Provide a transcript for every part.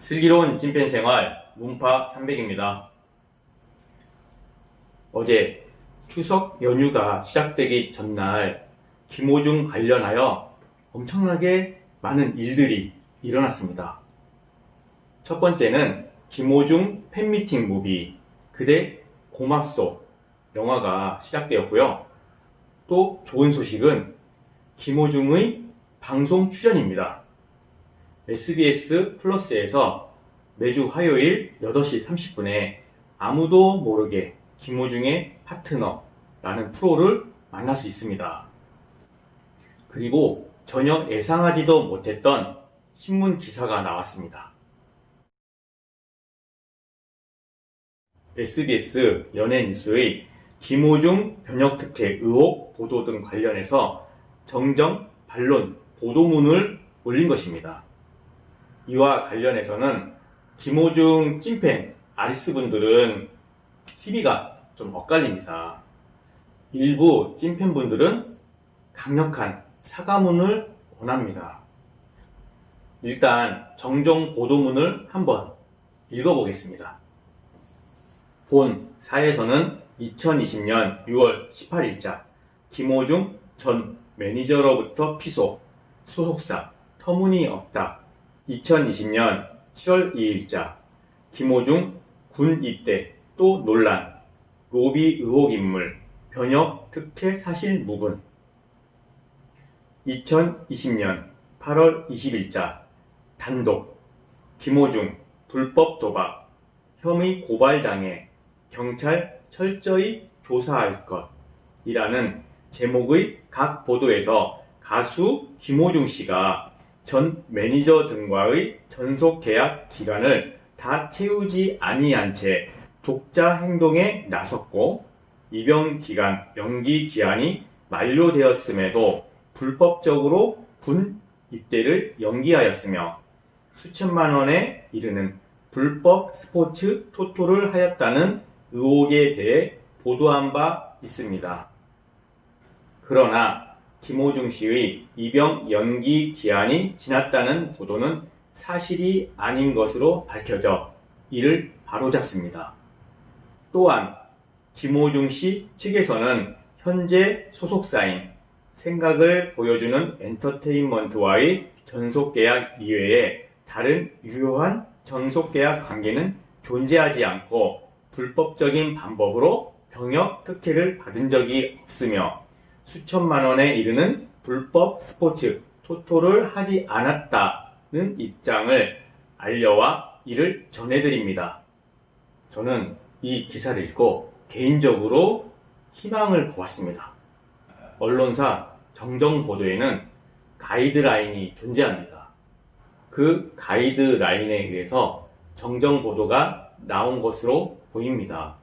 슬기로운 찐팬 생활 문파 300입니다. 어제 추석 연휴가 시작되기 전날 김호중 관련하여 엄청나게 많은 일들이 일어났습니다. 첫 번째는 김호중 팬미팅 무비 그대 고맙소 영화가 시작되었고요. 또 좋은 소식은 김호중의 방송 출연입니다. SBS 플러스에서 매주 화요일 8시 30분에 아무도 모르게 김호중의 파트너라는 프로를 만날 수 있습니다. 그리고 전혀 예상하지도 못했던 신문 기사가 나왔습니다. SBS 연예뉴스의 김호중 변혁특혜 의혹 보도 등 관련해서 정정 반론 보도문을 올린 것입니다. 이와 관련해서는 김호중 찐팬 아리스분들은 희비가 좀 엇갈립니다. 일부 찐팬분들은 강력한 사과문을 원합니다. 일단 정정 보도문을 한번 읽어보겠습니다. 본 사에서는 2020년 6월 18일자 김호중 전 매니저로부터 피소, 소속사 터무니없다. 2020년 7월 2일자 김호중 군 입대 또 논란, 로비 의혹 인물, 변혁 특혜 사실 무근. 2020년 8월 20일자 단독 김호중 불법 도박, 혐의 고발당해 경찰 철저히 조사할 것 이라는 제목의 각 보도에서 가수 김호중 씨가 전 매니저 등과의 전속 계약 기간을 다 채우지 아니한 채 독자 행동에 나섰고 입영 기간 연기 기한이 만료되었음에도 불법적으로 군 입대를 연기하였으며 수천만 원에 이르는 불법 스포츠 토토를 하였다는 의혹에 대해 보도한 바 있습니다. 그러나 김호중 씨의 입영 연기 기한이 지났다는 보도는 사실이 아닌 것으로 밝혀져 이를 바로잡습니다. 또한 김호중 씨 측에서는 현재 소속사인 생각을 보여주는 엔터테인먼트와의 전속계약 이외에 다른 유효한 전속계약 관계는 존재하지 않고 불법적인 방법으로 병역 특혜를 받은 적이 없으며 수천만 원에 이르는 불법 스포츠 토토를 하지 않았다는 입장을 알려와 이를 전해드립니다. 저는 이 기사를 읽고 개인적으로 희망을 보았습니다. 언론사 정정 보도에는 가이드라인이 존재합니다. 그 가이드라인에 의해서 정정 보도가 나온 것으로 보입니다.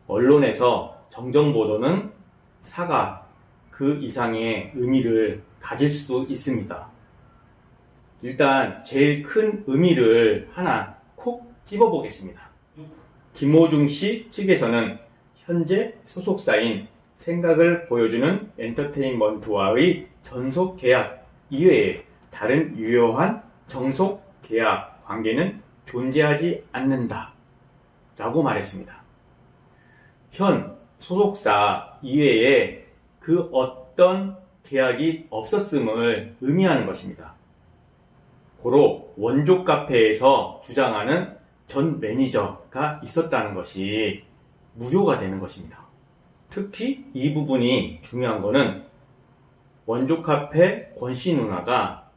언론에서 정정 보도는 사과 그 이상의 의미를 가질 수도 있습니다. 일단 제일 큰 의미를 하나 콕 집어보겠습니다. 김호중 씨 측에서는 현재 소속사인 생각을 보여주는 엔터테인먼트와의 전속 계약 이외에 다른 유효한 정속 계약 관계는 존재하지 않는다 라고 말했습니다. 현 소속사 이외에 그 어떤 계약이 없었음을 의미하는 것입니다. 고로 원조 카페에서 주장하는 전 매니저가 있었다는 것이 무효가 되는 것입니다. 특히 이 부분이 중요한 것은 원조 카페 권씨 누나가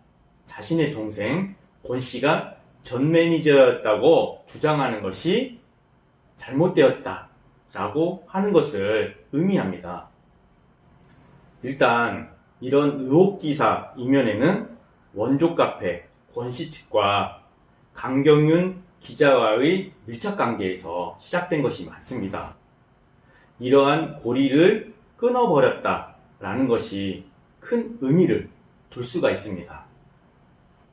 자신의 동생 권씨가 전 매니저였다고 주장하는 것이 잘못되었다라고 하는 것을 의미합니다. 일단 이런 의혹 기사 이면에는 원조 카페 권씨 측과 강경윤 기자와의 밀착 관계에서 시작된 것이 많습니다. 이러한 고리를 끊어버렸다라는 것이 큰 의미를 둘 수가 있습니다.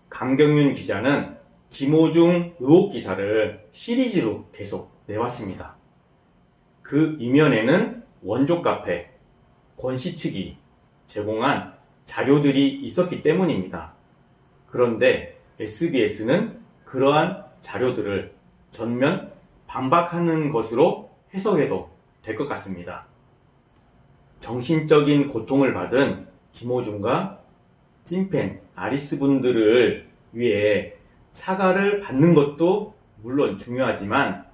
강경윤 기자는 김호중 의혹 기사를 시리즈로 계속 내왔습니다. 그 이면에는 원조 카페 권씨 측이 제공한 자료들이 있었기 때문입니다. 그런데 SBS는 그 그러한 자료들을 전면 반박하는 것으로 해석해도 될 것 같습니다. 정신적인 고통을 받은 김호중과 찐팬 아리스 분들을 위해 사과를 받는 것도 물론 중요하지만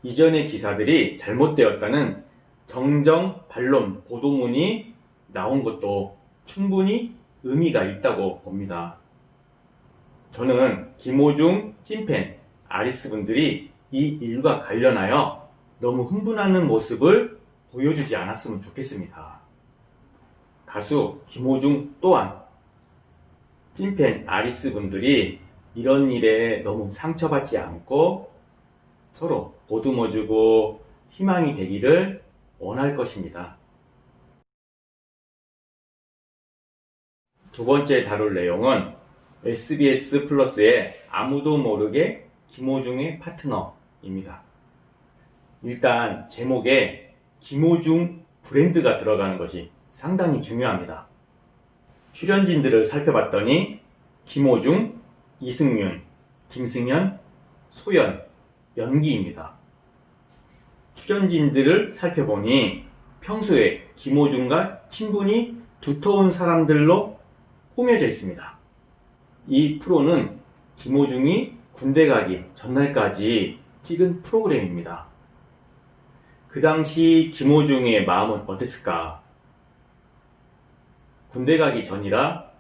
이전의 기사들이 잘못되었다는 정정 반론 보도문이 나온 것도 충분히 의미가 있다고 봅니다. 저는 김호중 찐팬 아리스 분들이 이 일과 관련하여 너무 흥분하는 모습을 보여주지 않았으면 좋겠습니다. 가수 김호중 또한 찐팬 아리스 분들이 이런 일에 너무 상처받지 않고 서로 보듬어주고 희망이 되기를 원할 것입니다. 두 번째 다룰 내용은 SBS 플러스의 아무도 모르게 김호중의 파트너입니다. 일단 제목에 김호중 브랜드가 들어가는 것이 상당히 중요합니다. 출연진들을 살펴봤더니 김호중, 이승윤, 김승현, 소연, 연기입니다. 출연진들을 살펴보니 평소에 김호중과 친분이 두터운 사람들로 꾸며져 있습니다. 이 프로는 김호중이 군대 가기 전날까지 찍은 프로그램입니다. 그 당시 김호중의 마음은 어땠을까? 군대 가기 전이라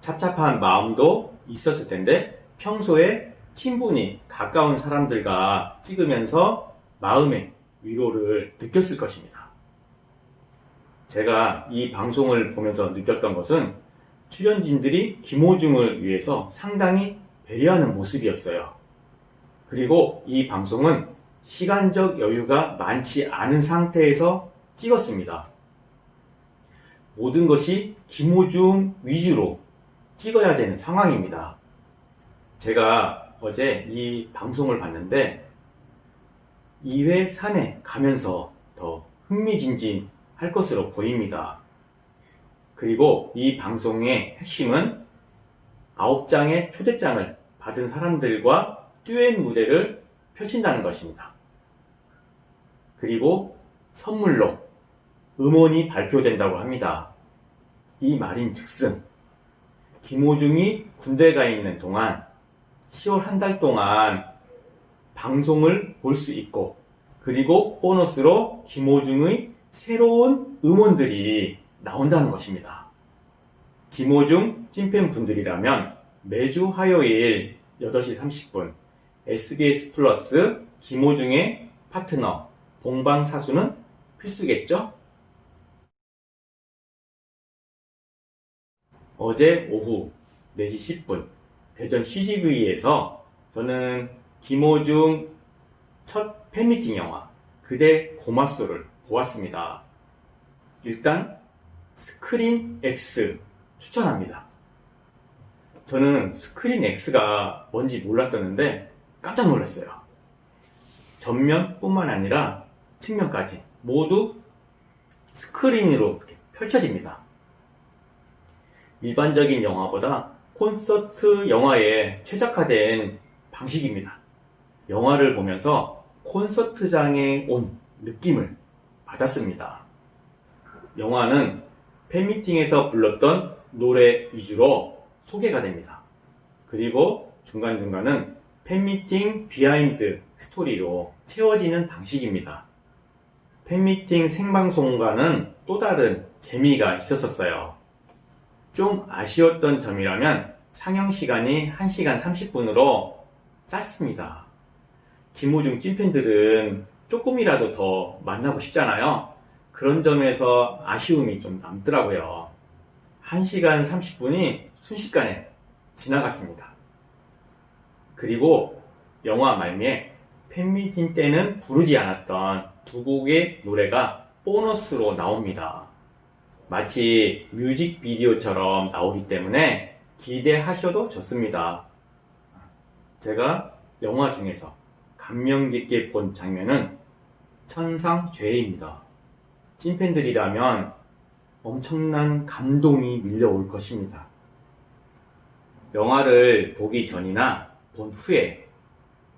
찹찹한 마음도 있었을 텐데 평소에 친분이 가까운 사람들과 찍으면서 마음의 위로를 느꼈을 것입니다. 제가 이 방송을 보면서 느꼈던 것은 출연진들이 김호중을 위해서 상당히 배려하는 모습이었어요. 그리고 이 방송은 시간적 여유가 많지 않은 상태에서 찍었습니다. 모든 것이 김호중 위주로 찍어야 되는 상황입니다. 제가 어제 이 방송을 봤는데 2회, 3회 가면서 더 흥미진진할 것으로 보입니다. 그리고 이 방송의 핵심은 9장의 초대장을 받은 사람들과 듀엣 무대를 펼친다는 것입니다. 그리고 선물로 음원이 발표된다고 합니다. 이 말인 즉슨 김호중이 군대 가 있는 동안 10월 한 달 동안 방송을 볼 수 있고 그리고 보너스로 김호중의 새로운 음원들이 나온다는 것입니다. 김호중 찐팬 분들이라면 매주 화요일 8시 30분 SBS 플러스 김호중의 파트너 본방사수는 필수겠죠? 어제 오후 4시 10분 대전 CGV에서 저는 김호중 첫 팬미팅 영화 그대 고맙소를 보았습니다. 일단 스크린 X 추천합니다. 저는 스크린 X가 뭔지 몰랐었는데 깜짝 놀랐어요. 전면뿐만 아니라 측면까지 모두 스크린으로 이렇게 펼쳐집니다. 일반적인 영화보다 콘서트 영화에 최적화된 방식입니다. 영화를 보면서 콘서트장에 온 느낌을 받았습니다. 영화는 팬미팅에서 불렀던 노래 위주로 소개가 됩니다. 그리고 중간중간은 팬미팅 비하인드 스토리로 채워지는 방식입니다. 팬미팅 생방송과는 또 다른 재미가 있었어요. 좀 아쉬웠던 점이라면 상영 시간이 1시간 30분으로 짧습니다. 김호중 찐팬들은 조금이라도 더 만나고 싶잖아요. 그런 점에서 아쉬움이 좀 남더라고요. 1시간 30분이 순식간에 지나갔습니다. 그리고 영화 말미에 팬미팅 때는 부르지 않았던 두 곡의 노래가 보너스로 나옵니다. 마치 뮤직비디오처럼 나오기 때문에 기대하셔도 좋습니다. 제가 영화 중에서 감명 깊게 본 장면은 천상죄입니다. 찐팬들이라면 엄청난 감동이 밀려올 것입니다. 영화를 보기 전이나 본 후에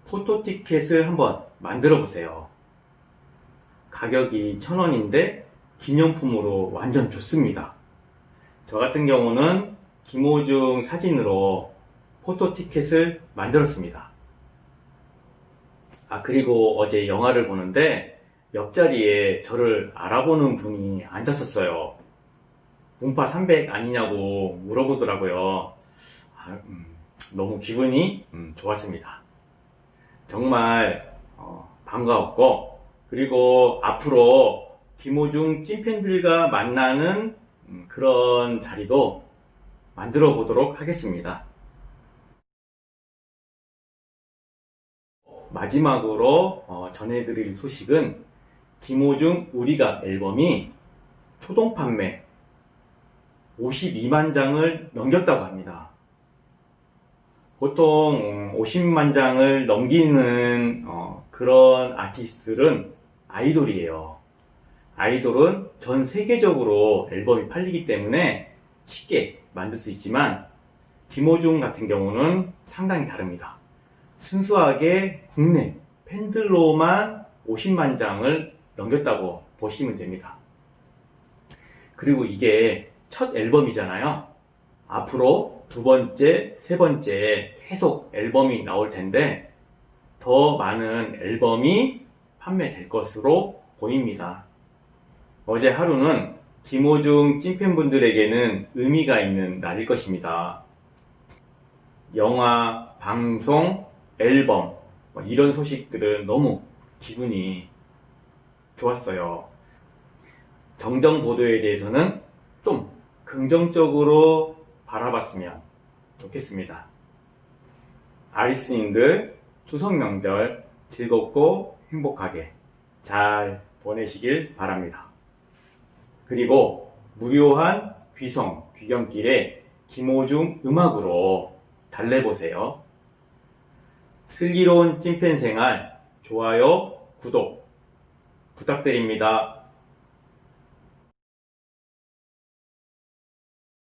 포토티켓을 한번 만들어 보세요. 가격이 1,000원인데 기념품으로 완전 좋습니다. 저 같은 경우는 김호중 사진으로 포토티켓을 만들었습니다. 그리고 어제 영화를 보는데 옆자리에 저를 알아보는 분이 앉았었어요. 문파 300 아니냐고 물어보더라고요. 너무 기분이 좋았습니다. 정말 반가웠고, 그리고 앞으로 김호중 찐팬들과 만나는 그런 자리도 만들어 보도록 하겠습니다. 마지막으로 전해드릴 소식은 김호중 우리가 앨범이 초동 판매 52만 장을 넘겼다고 합니다. 보통 50만 장을 넘기는 그런 아티스트들은 아이돌이에요. 아이돌은 전 세계적으로 앨범이 팔리기 때문에 쉽게 만들 수 있지만 김호중 같은 경우는 상당히 다릅니다. 순수하게 국내 팬들로만 50만 장을 넘겼다고 보시면 됩니다. 그리고 이게 첫 앨범이잖아요. 앞으로 두 번째, 세 번째 계속 앨범이 나올 텐데 더 많은 앨범이 판매될 것으로 보입니다. 어제 하루는 김호중 찐팬분들에게는 의미가 있는 날일 것입니다. 영화, 방송, 앨범 이런 소식들은 너무 기분이 좋았어요. 정정 보도에 대해서는 좀 긍정적으로 바라봤으면 좋겠습니다. 아리스님들 추석 명절 즐겁고 행복하게 잘 보내시길 바랍니다. 그리고 무료한 귀성 귀경길에 김호중 음악으로 달래보세요. 슬기로운 찐팬 생활 좋아요, 구독 부탁드립니다.